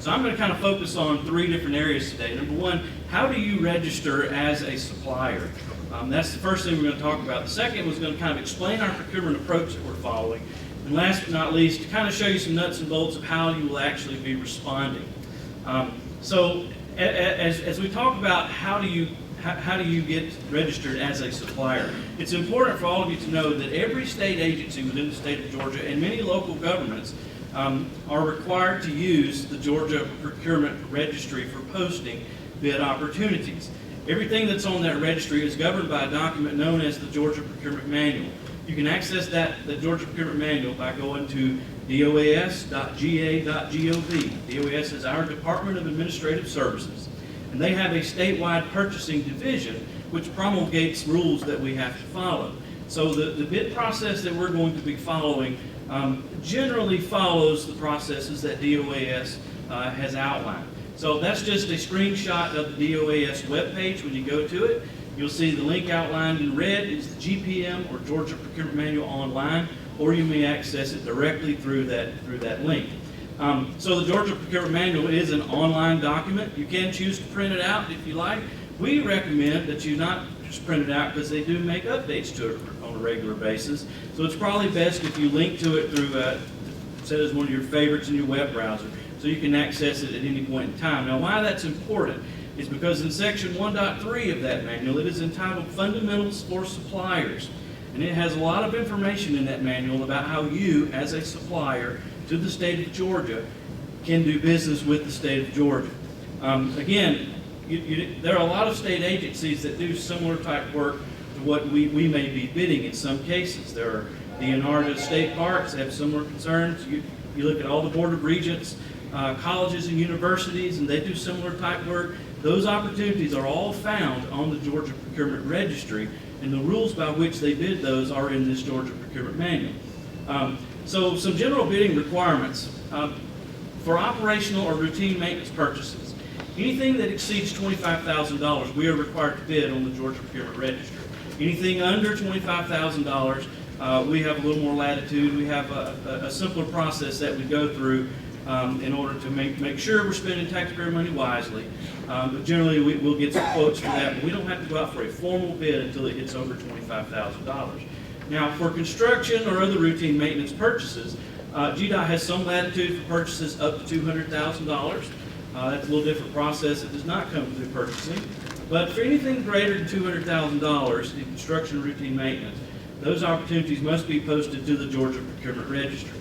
So I'm going to kind of focus on three different areas today. Number one, how do you register as a supplier? That's the first thing we're going to talk about. The second was going to kind of explain our procurement approach that we're following. And last but not least, to kind of show you some nuts and bolts of how you will actually be responding. So as we talk about how do you get registered as a supplier, it's important for all of you to know that every state agency within the state of Georgia and many local governments are required to use the Georgia Procurement Registry for posting bid opportunities. Everything that's on that registry is governed by a document known as the Georgia Procurement Manual. You can access the Georgia Procurement Manual by going to doas.ga.gov. DOAS is our Department of Administrative Services, and they have a statewide purchasing division which promulgates rules that we have to follow. So the bid process that we're going to be following generally follows the processes that DOAS has outlined. So that's just a screenshot of the DOAS webpage. When you go to it, you'll see the link outlined in red is the GPM or Georgia Procurement Manual online, or you may access it directly through that link. So the Georgia Procurement Manual is an online document. You can choose to print it out if you like. We recommend that you not just print it out because they do make updates to it on a regular basis. So it's probably best if you link to it through, set as one of your favorites in your web browser, so you can access it at any point in time. Now, why that's important is because in section 1.3 of that manual, it is entitled Fundamentals for Suppliers. And it has a lot of information in that manual about how you, as a supplier to the state of Georgia, can do business with the state of Georgia. Again, there are a lot of state agencies that do similar type work to what we may be bidding in some cases. There are DNR state parks that have similar concerns. You look at all the Board of Regents, colleges and universities, and they do similar type work. Those opportunities are all found on the Georgia Procurement Registry, and the rules by which they bid those are in this Georgia Procurement Manual. So some general bidding requirements. For operational or routine maintenance purchases, anything that exceeds $25,000, we are required to bid on the Georgia Procurement Registry. Anything under $25,000, we have a little more latitude. We have a simpler process that we go through in order to make sure we're spending taxpayer money wisely. But generally, we'll get some quotes for that, but we don't have to go out for a formal bid until it gets over $25,000. Now, for construction or other routine maintenance purchases, GDOT has some latitude for purchases up to $200,000. That's a little different process. It does not come through purchasing. But for anything greater than $200,000 in construction or routine maintenance, those opportunities must be posted to the Georgia Procurement Registry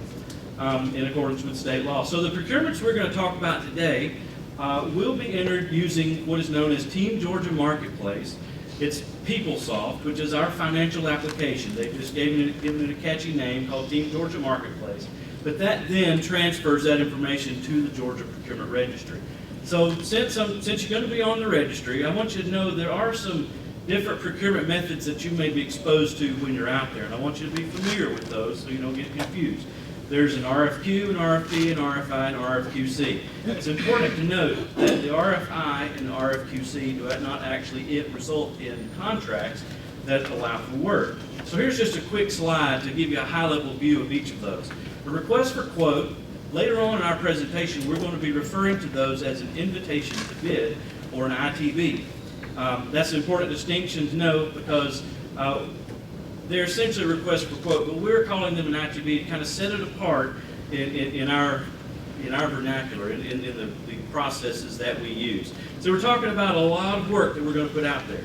in accordance with state law. So the procurements we're going to talk about today will be entered using what is known as Team Georgia Marketplace. It's PeopleSoft, which is our financial application. They've just given it a catchy name called Team Georgia Marketplace. But that then transfers that information to the Georgia Procurement Registry. So since you're going to be on the registry, I want you to know there are some different procurement methods that you may be exposed to when you're out there. And I want you to be familiar with those so you don't get confused. There's an RFQ, an RFP, an RFI, and RFQC. It's important to note that the RFI and the RFQC do not actually result in contracts that allow for work. So here's just a quick slide to give you a high-level view of each of those. A request for quote, later on in our presentation, we're going to be referring to those as an invitation to bid or an ITB. That's an important distinction to note because they're essentially a request for quote, but we're calling them an ITB to kind of set it apart in our vernacular, in the processes that we use. So we're talking about a lot of work that we're going to put out there.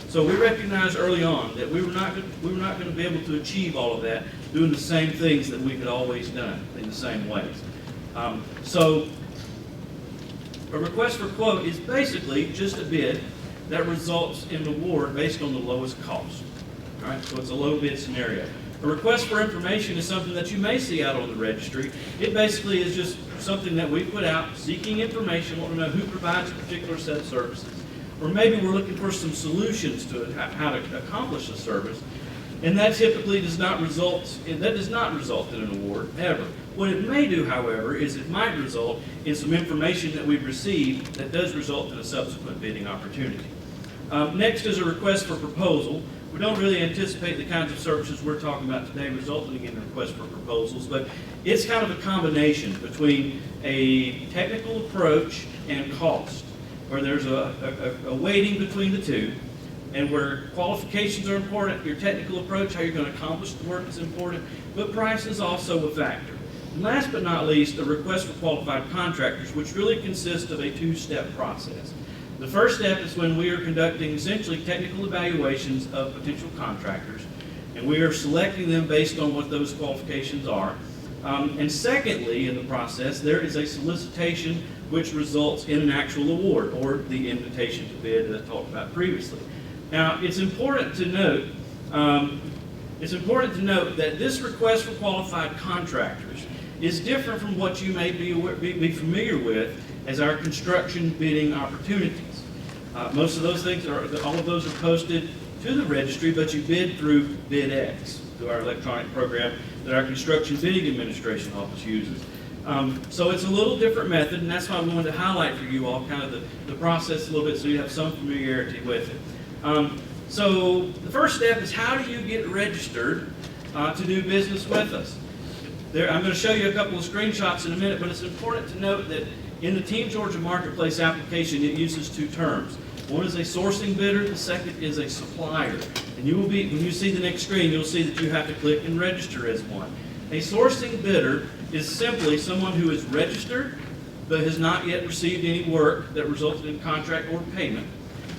So we recognized early on that we were not going to be able to achieve all of that doing the same things that we had always done in the same ways. So a request for quote is basically just a bid that results in an award based on the lowest cost. All right, so it's a low bid scenario. A request for information is something that you may see out on the registry. It basically is just something that we put out seeking information, want to know who provides a particular set of services. Or maybe we're looking for some solutions to how to accomplish a service. And that typically does not result in an award, ever. What it may do, however, is it might result in some information that we've received that does result in a subsequent bidding opportunity. Next is a request for proposal, We don't really anticipate the kinds of services we're talking about today resulting in a request for proposals, but it's kind of a combination between a technical approach and cost, where there's a weighting between the two, and where qualifications are important, your technical approach, how you're going to accomplish the work is important, but price is also a factor. And last but not least, the request for qualified contractors, which really consists of a two-step process. The first step is when we are conducting essentially technical evaluations of potential contractors, and we are selecting them based on what those qualifications are. And secondly, in the process, there is a solicitation which results in an actual award, or the invitation to bid that I talked about previously. Now, it's important to note that this request for qualified contractors is different from what you may be familiar with as our construction bidding opportunities. Most of those things all of those are posted to the registry, but you bid through BidX, through our electronic program that our Construction Bidding Administration Office uses. So it's a little different method, and that's why we wanted to highlight for you all kind of the process a little bit so you have some familiarity with it. So the first step is, how do you get registered to do business with us? I'm going to show you a couple of screenshots in a minute, but it's important to note that in the Team Georgia Marketplace application, it uses two terms. One is a sourcing bidder, the second is a supplier. And when you see the next screen, you'll see that you have to click and register as one. A sourcing bidder is simply someone who is registered but has not yet received any work that resulted in contract or payment.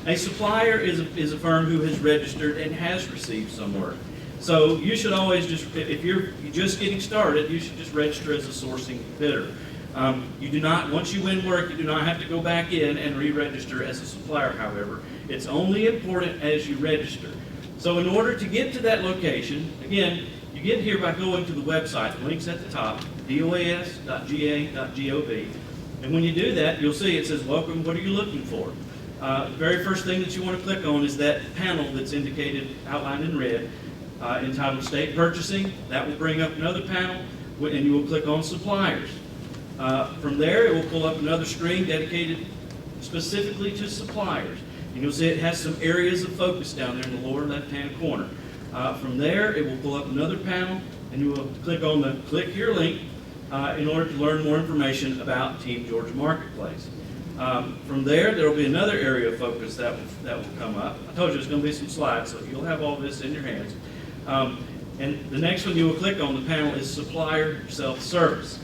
A supplier is a firm who has registered and has received some work. So you should always if you're just getting started, you should just register as a sourcing bidder. You do not, once you win work, you do not have to go back in and re-register as a supplier, however. It's only important as you register. So in order to get to that location, again, you get here by going to the website. The link's at the top, doas.ga.gov. And when you do that, you'll see it says, welcome, what are you looking for? The very first thing that you want to click on is that panel that's indicated, outlined in red, entitled State Purchasing. That will bring up another panel, and you will click on Suppliers. From there, it will pull up another screen dedicated specifically to suppliers. And you'll see it has some areas of focus down there in the lower left-hand corner. From there, it will pull up another panel, and you will click on the Click Here link in order to learn more information about Team Georgia Marketplace. From there will be another area of focus that will come up. I told you there's going to be some slides, so you'll have all this in your hands. And the next one you will click on the panel is Supplier Self-Service.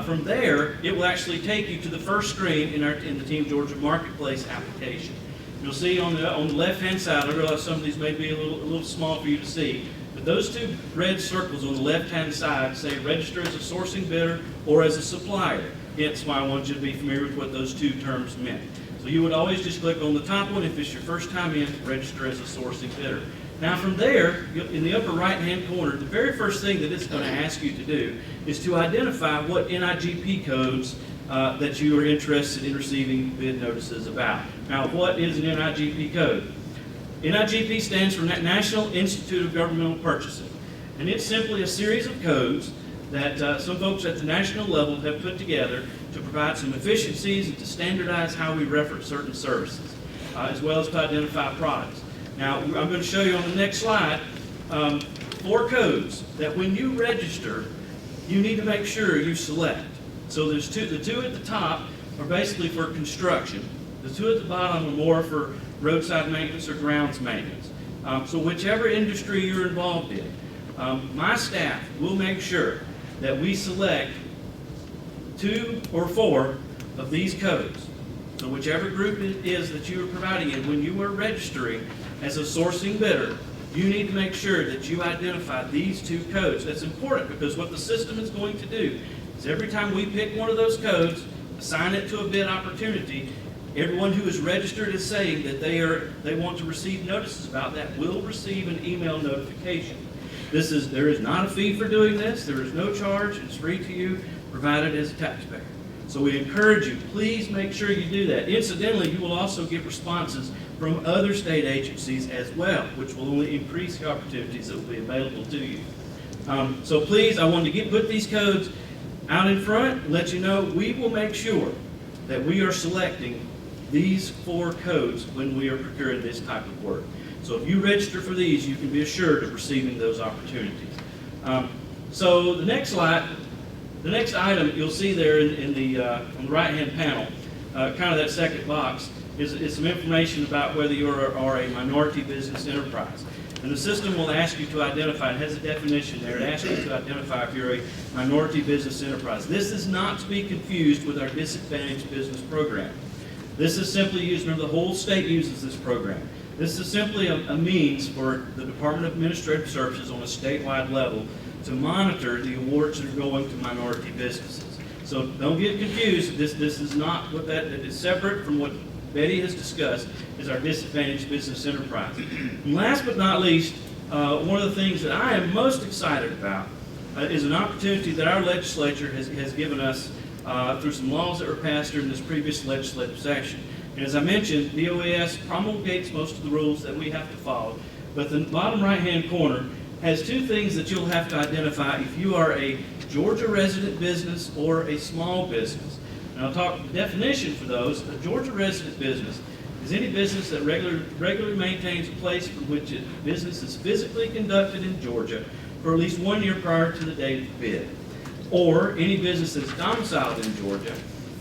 From there, it will actually take you to the first screen in the Team Georgia Marketplace application. You'll see on the left-hand side, I realize some of these may be a little small for you to see, but those two red circles on the left-hand side say register as a sourcing bidder or as a supplier. Hence why I want you to be familiar with what those two terms meant. So you would always just click on the top one if it's your first time in, register as a sourcing bidder. Now from there, in the upper right-hand corner, the very first thing that it's going to ask you to do is to identify what NIGP codes that you are interested in receiving bid notices about. Now, what is an NIGP code? NIGP stands for National Institute of Governmental Purchasing, and it's simply a series of codes that some folks at the national level have put together to provide some efficiencies and to standardize how we reference certain services, as well as to identify products. Now, I'm going to show you on the next slide 4 codes that when you register, you need to make sure you select. So there's the two at the top are basically for construction. The 2 at the bottom are more for roadside maintenance or grounds maintenance. So whichever industry you're involved in, my staff will make sure that we select 2 or 4 of these codes. So whichever group it is that you are providing in, when you are registering as a sourcing bidder, you need to make sure that you identify these 2 codes. That's important because what the system is going to do is every time we pick one of those codes, assign it to a bid opportunity, everyone who is registered as saying that they want to receive notices about that will receive an email notification. There is not a fee for doing this. There is no charge. It's free to you, provided as a taxpayer. So we encourage you, please make sure you do that. Incidentally, you will also get responses from other state agencies as well, which will only increase the opportunities that will be available to you. So please, I wanted to put these codes out in front and let you know we will make sure that we are selecting these 4 codes when we are procuring this type of work. So if you register for these, you can be assured of receiving those opportunities. So the next slide, the next item you'll see there on the right-hand panel, kind of that second box, is some information about whether you are a minority business enterprise. And the system will ask you to identify, it has a definition there, it asks you to identify if you're a minority business enterprise. This is not to be confused with our disadvantaged business program. This is simply used, remember the whole state uses this program. This is simply a means for the Department of Administrative Services on a statewide level to monitor the awards that are going to minority businesses. So don't get confused, this is not what that is separate from what Betty has discussed is our disadvantaged business enterprise. And last but not least, one of the things that I am most excited about is an opportunity that our legislature has given us through some laws that were passed during this previous legislative session. And as I mentioned, DOAS promulgates most of the rules that we have to follow, but the bottom right-hand corner has two things that you'll have to identify if you are a Georgia resident business or a small business. And I'll talk the definition for those. A Georgia resident business is any business that regularly maintains a place from which business is physically conducted in Georgia for at least 1 year prior to the date of the bid. Or any business that's domiciled in Georgia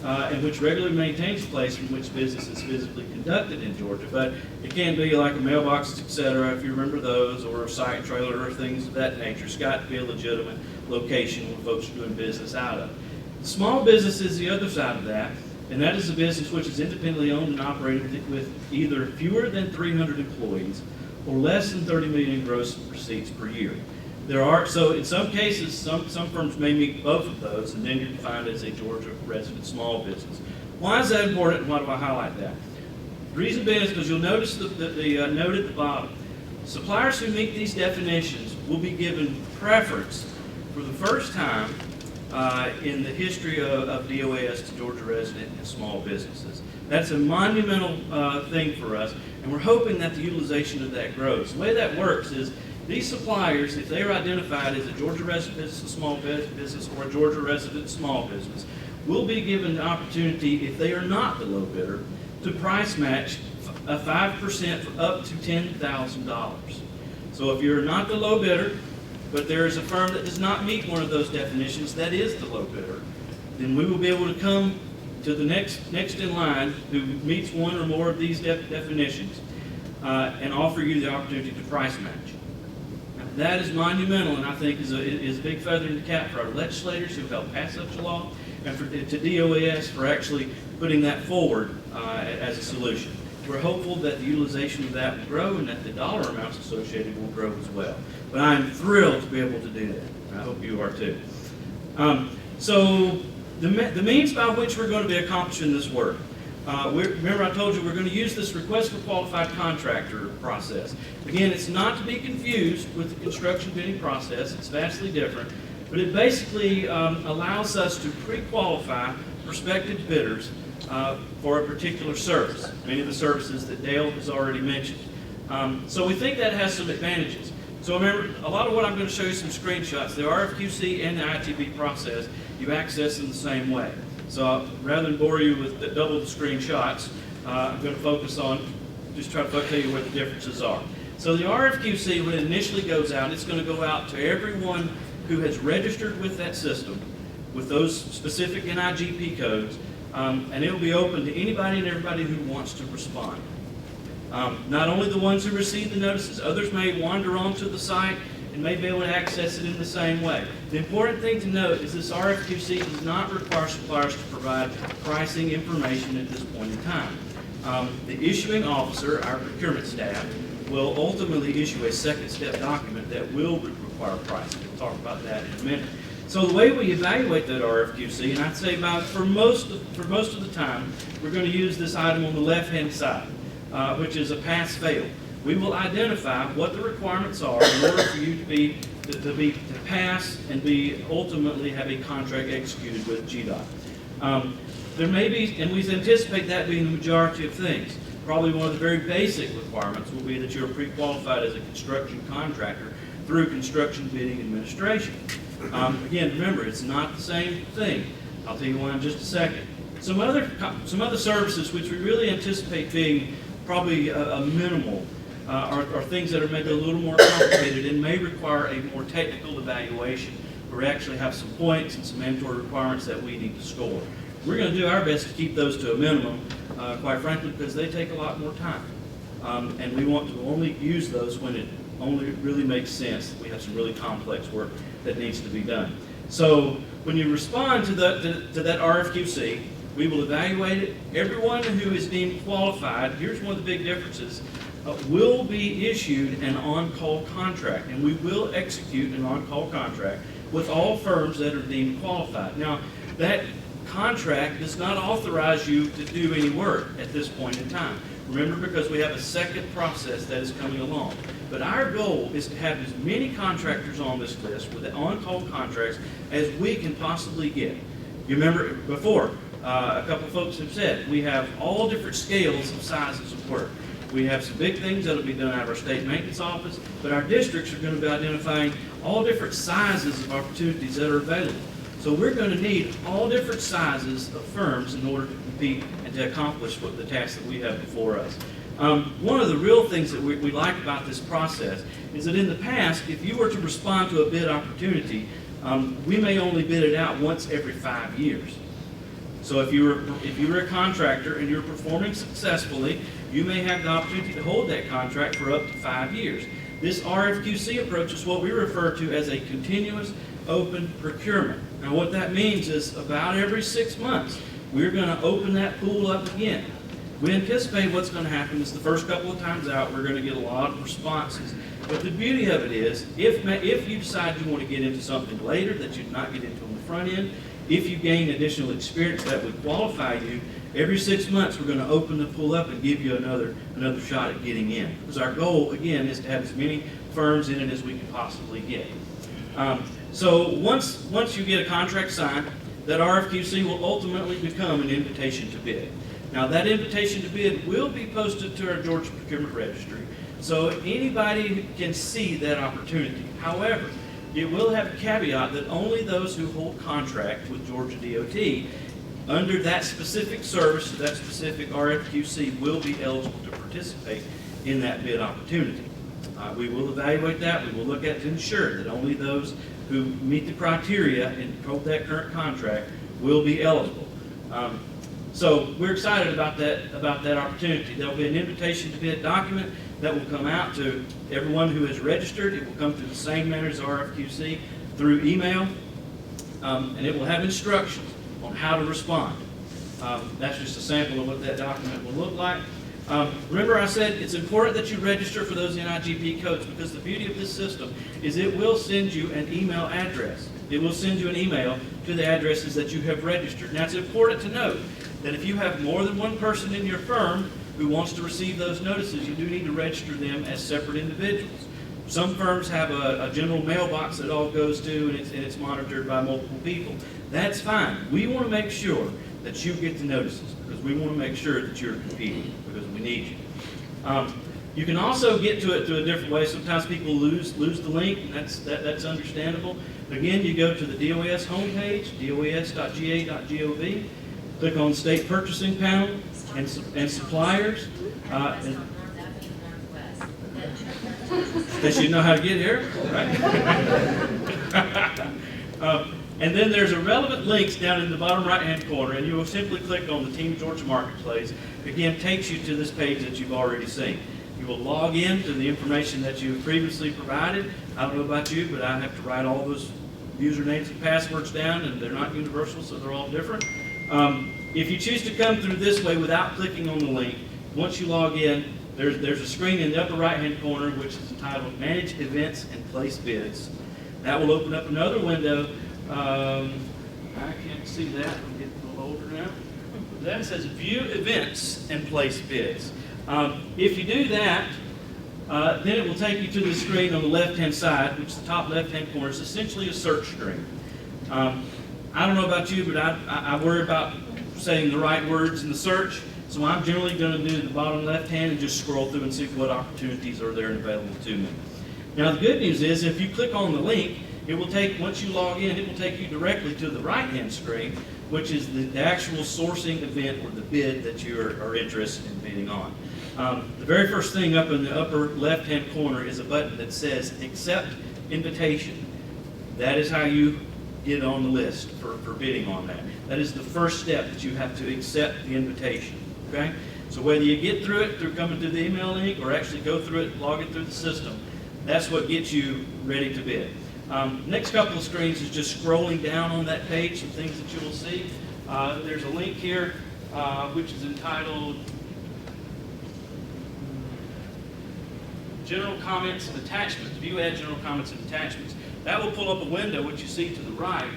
and which regularly maintains a place from which business is physically conducted in Georgia. But it can be like a mailbox, etc., if you remember those, or a site trailer or things of that nature. It's got to be a legitimate location where folks are doing business out of. Small business is the other side of that, and that is a business which is independently owned and operated with either fewer than 300 employees or less than 30 million in gross receipts per year. So in some cases, some firms may meet both of those, and then you're defined as a Georgia resident small business. Why is that important, and why do I highlight that? The reason being is because you'll notice the note at the bottom. Suppliers who meet these definitions will be given preference for the first time in the history of DOAS to Georgia resident and small businesses. That's a monumental thing for us, and we're hoping that the utilization of that grows. The way that works is these suppliers, if they are identified as a Georgia resident business, small business, or a Georgia resident small business, will be given the opportunity, if they are not the low bidder, to price match a 5% for up to $10,000. So if you're not the low bidder, but there is a firm that does not meet one of those definitions, that is the low bidder, then we will be able to come to the next in line who meets one or more of these definitions and offer you the opportunity to price match. Now, that is monumental, and I think is a big feather in the cap for our legislators who helped pass such a law, and to DOAS for actually putting that forward as a solution. We're hopeful that the utilization of that will grow and that the dollar amounts associated will grow as well. But I'm thrilled to be able to do that. And I hope you are too. So the means by which we're going to be accomplishing this work. Remember I told you we're going to use this request for qualified contractor process. Again, it's not to be confused with the construction bidding process. It's vastly different. But it basically allows us to pre-qualify prospective bidders for a particular service, many of the services that Dale has already mentioned. So we think that has some advantages. So remember, a lot of what I'm going to show you some screenshots. The RFQC and the ITB process, you access in the same way. So rather than bore you with double the screenshots, I'm going to focus on, just try to tell you what the differences are. So the RFQC, when it initially goes out, it's going to go out to everyone who has registered with that system, with those specific NIGP codes, and it will be open to anybody and everybody who wants to respond. Not only the ones who receive the notices, others may wander onto the site and may be able to access it in the same way. The important thing to note is this RFQC does not require suppliers to provide pricing information at this point in time. The issuing officer, our procurement staff, will ultimately issue a second step document that will require pricing. We'll talk about that in a minute. So the way we evaluate that RFQC, and I'd say for most of the time, we're going to use this item on the left-hand side, which is a pass-fail. We will identify what the requirements are in order for you to pass and ultimately have a contract executed with GDOT. There may be, and we anticipate that being the majority of things. Probably one of the very basic requirements will be that you're pre-qualified as a construction contractor through construction bidding administration. Again, remember, it's not the same thing. I'll tell you why in just a second. Some other services which we really anticipate being probably a minimal are things that are maybe a little more complicated and may require a more technical evaluation, where we actually have some points and some mandatory requirements that we need to score. We're going to do our best to keep those to a minimum, quite frankly, because they take a lot more time. And we want to only use those when it only really makes sense. We have some really complex work that needs to be done. So when you respond to that RFQC, we will evaluate it. Everyone who is deemed qualified, here's one of the big differences, will be issued an on-call contract, and we will execute an on-call contract with all firms that are deemed qualified. Now, that contract does not authorize you to do any work at this point in time. Remember, because we have a second process that is coming along. But our goal is to have as many contractors on this list with the on-call contracts as we can possibly get. You remember before, a couple of folks have said, we have all different scales of sizes of work. We have some big things that will be done out of our state maintenance office, but our districts are going to be identifying all different sizes of opportunities that are available. So we're going to need all different sizes of firms in order to compete and to accomplish what the tasks that we have before us. One of the real things that we like about this process is that in the past, if you were to respond to a bid opportunity, we may only bid it out once every 5 years. So if you were a contractor and you're performing successfully, you may have the opportunity to hold that contract for up to 5 years. This RFQC approach is what we refer to as a continuous open procurement. Now what that means is about every 6 months, we're going to open that pool up again. We anticipate what's going to happen is the first couple of times out, we're going to get a lot of responses. But the beauty of it is, if you decide you want to get into something later that you did not get into on the front end, if you gain additional experience that would qualify you, every 6 months we're going to open the pool up and give you another shot at getting in. Because our goal, again, is to have as many firms in it as we can possibly get. So once you get a contract signed, that RFQC will ultimately become an invitation to bid. Now that invitation to bid will be posted to our Georgia Procurement Registry, so anybody can see that opportunity. However, it will have a caveat that only those who hold contract with Georgia DOT under that specific service, that specific RFQC, will be eligible to participate in that bid opportunity. We will evaluate that. We will look at to ensure that only those who meet the criteria and hold that current contract will be eligible. So we're excited about that opportunity. There'll be an invitation to bid document that will come out to everyone who has registered. It will come through the same manner as RFQC through email, and it will have instructions on how to respond. That's just a sample of what that document will look like. Remember I said it's important that you register for those NIGP codes, because the beauty of this system is it will send you an email address. It will send you an email to the addresses that you have registered. Now it's important to note that if you have more than one person in your firm who wants to receive those notices, you do need to register them as separate individuals. Some firms have a general mailbox that all goes to, and it's monitored by multiple people. That's fine. We want to make sure that you get the notices, because we want to make sure that you're competing, because we need you. You can also get to it through a different way. Sometimes people lose the link, and that's understandable. Again, you go to the DOS homepage, dos.ga.gov, click on State Purchasing Panel and Suppliers. They should know how to get here, right? And then there's a relevant links down in the bottom right-hand corner, and you will simply click on the Team Georgia Marketplace. Again, takes you to this page that you've already seen. You will log in to the information that you've previously provided. I don't know about you, but I have to write all those usernames and passwords down, and they're not universal, so they're all different. If you choose to come through this way without clicking on the link, once you log in, there's a screen in the upper right-hand corner which is entitled Manage Events and Place Bids. That will open up another window. I can't see that. I'm getting a little older now. That says View Events and Place Bids. If you do that, then it will take you to the screen on the left-hand side, which is the top left-hand corner. It's essentially a search screen. I don't know about you, but I worry about saying the right words in the search, so I'm generally going to do the bottom left-hand and just scroll through and see what opportunities are there and available to me. Now, the good news is if you click on the link, it will take, once you log in, it will take you directly to the right-hand screen, which is the actual sourcing event or the bid that you are interested in bidding on. The very first thing up in the upper left-hand corner is a button that says Accept Invitation. That is how you get on the list for bidding on that. That is the first step, that you have to accept the invitation. Okay? So whether you get through it through coming through the email link or actually go through it, log it through the system, that's what gets you ready to bid. Next couple of screens is just scrolling down on that page, some things that you will see. There's a link here which is entitled General Comments and Attachments. View Add General Comments and Attachments. That will pull up a window, which you see to the right,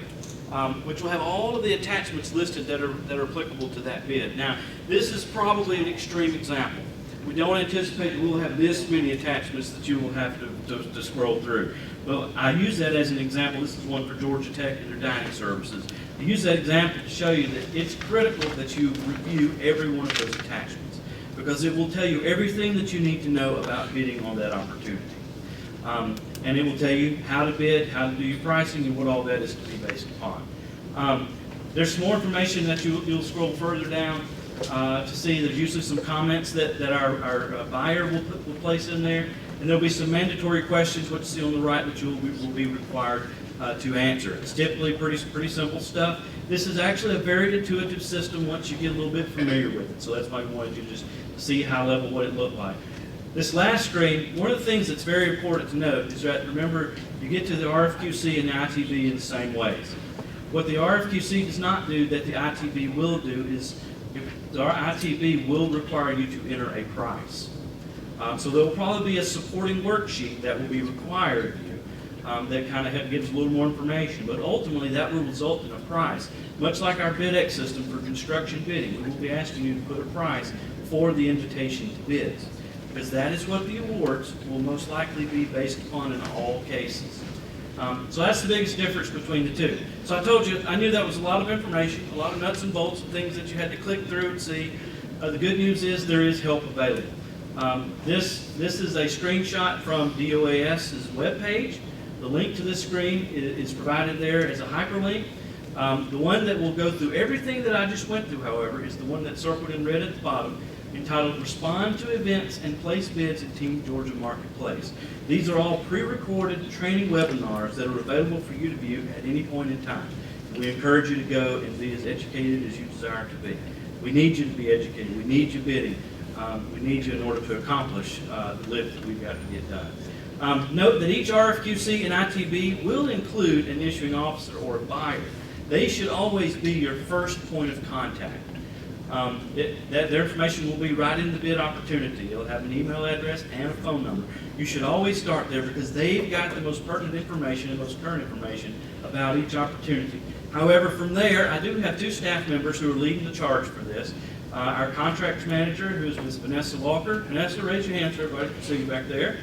which will have all of the attachments listed that are applicable to that bid. Now, this is probably an extreme example. We don't anticipate that we'll have this many attachments that you will have to scroll through. Well, I use that as an example. This is one for Georgia Tech and their dining services. I use that example to show you that it's critical that you review every one of those attachments, because it will tell you everything that you need to know about bidding on that opportunity. And it will tell you how to bid, how to do your pricing, and what all that is to be based upon. There's some more information that you'll scroll further down to see. There's usually some comments that our buyer will place in there, and there'll be some mandatory questions, what you see on the right, which will be required to answer. It's typically pretty simple stuff. This is actually a very intuitive system once you get a little bit familiar with it, so that's why we wanted you to just see high level what it looked like. This last screen, one of the things that's very important to note is that, remember, you get to the RFQC and the ITB in the same ways. What the RFQC does not do that the ITB will do is, the ITB will require you to enter a price. So there will probably be a supporting worksheet that will be required of you that kind of gives a little more information, but ultimately that will result in a price. Much like our BidX system for construction bidding, we will be asking you to put a price for the invitation to bids, because that is what the awards will most likely be based upon in all cases. So that's the biggest difference between the two. So I told you, I knew that was a lot of information, a lot of nuts and bolts and things that you had to click through and see. The good news is there is help available. This is a screenshot from DOAS's webpage. The link to this screen is provided there as a hyperlink. The one that will go through everything that I just went through, however, is the one that's circled in red at the bottom, entitled Respond to Events and Place Bids in Team Georgia Marketplace. These are all pre-recorded training webinars that are available for you to view at any point in time. We encourage you to go and be as educated as you desire to be. We need you to be educated. We need you bidding. We need you in order to accomplish the lift that we've got to get done. Note that each RFQC and ITB will include an issuing officer or a buyer. They should always be your first point of contact. Their information will be right in the bid opportunity. It'll have an email address and a phone number. You should always start there because they've got the most pertinent information and most current information about each opportunity. However, from there, I do have two staff members who are leading the charge for this. Our contracts manager, who is Ms. Vanessa Walker. Vanessa, raise your hand so everybody can see you back there.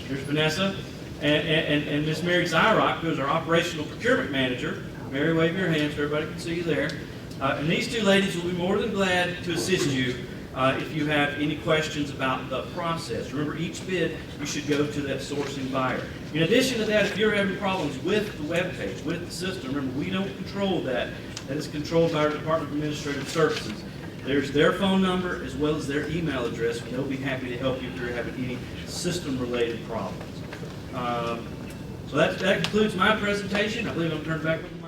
Here's Vanessa. And Ms. Mary Zyrock, who is our operational procurement manager. Mary, wave your hand so everybody can see you there. And these two ladies will be more than glad to assist you if you have any questions about the process. Remember, each bid, you should go to that sourcing buyer. In addition to that, if you're having problems with the web page, with the system, remember, we don't control that. That is controlled by our Department of Administrative Services. There's their phone number as well as their email address, and they'll be happy to help you if you're having any system-related problems. So that concludes my presentation. I believe I'm turned back with